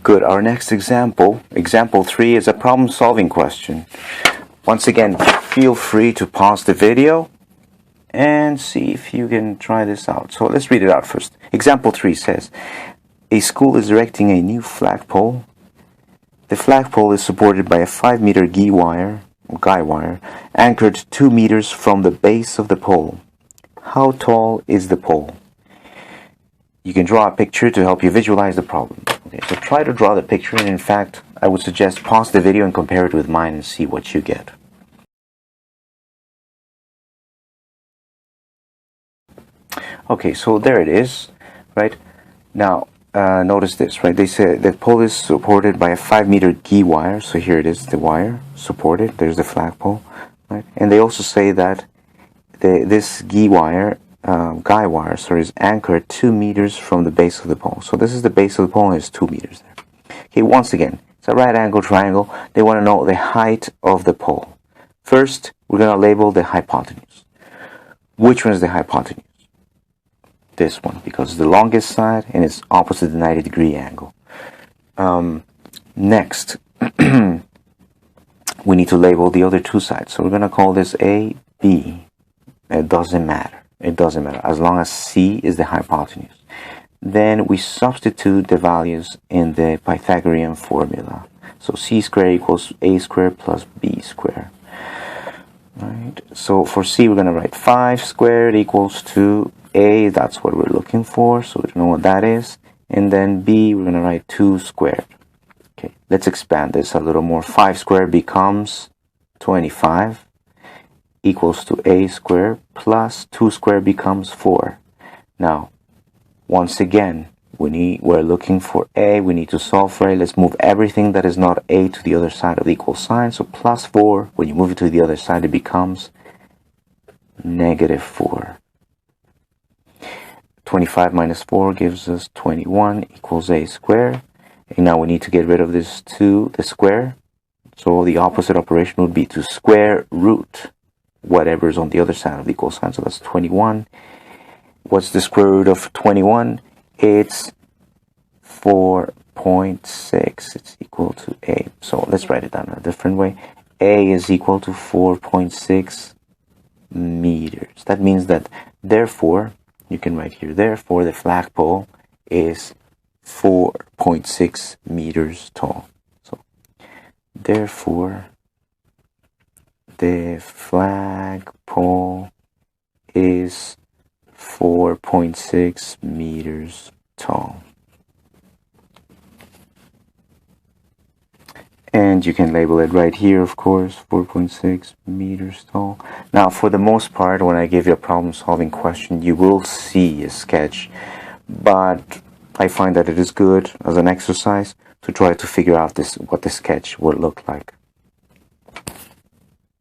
Good. Our next example, example 3, is a problem-solving question. Once again, feel free to pause the video and see if you can try this out. So let's read it out first. Example 3 says, a school is erecting a new flagpole. The flagpole is supported by a 5-meter guy wire, anchored 2 meters from the base of the pole. How tall is the pole? You can draw a picture to help you visualize the problem. Okay, so try to draw the picture, and in fact, I would suggest pause the video and compare it with mine and see what you get. Okay, so there it is, right? Now, notice this, right? They say the pole is supported by a 5-meter guy wire. So here it is, the wire supported. There's the flagpole, right? And they also say that this guy wire is anchored 2 meters from the base of the pole. So this is the base of the pole, and it's 2 meters there. Okay, once again, it's a right angle triangle. They want to know the height of the pole. First, we're going to label the hypotenuse. Which one is the hypotenuse? This one, because it's the longest side and it's opposite the 90-degree angle. Next, we need to label the other two sides. So we're going to call this A, B. It doesn't matter. It doesn't matter as long as C is the hypotenuse. Then we substitute the values in the Pythagorean formula. So C squared equals A squared plus B squared. Right. So for C, we're going to write 5 squared equals 2A. That's what we're looking for. So we don't know what that is. And then B, we're going to write 2 squared. Okay. Let's expand this a little more. 5 squared becomes 25. Equals to A squared plus 2 squared becomes 4. Now, once again, we're looking for A. We need to solve for A. Let's move everything that is not A to the other side of the equal sign. So plus 4, when you move it to the other side, it becomes negative 4. 25 minus 4 gives us 21 equals A squared. And now we need to get rid of this 2, the square. So the opposite operation would be to square root whatever is on the other side of the equal sign. So that's 21. What's the square root of 21? It's 4.6. It's equal to A. So let's write it down a different way. A is equal to 4.6 meters. That means that, therefore, you can write here, therefore, the flagpole is 4.6 meters tall. So, therefore, the flagpole is 4.6 meters tall. And you can label it right here, of course, 4.6 meters tall. Now, for the most part, when I give you a problem-solving question, you will see a sketch. But I find that it is good as an exercise to try to figure out what the sketch would look like.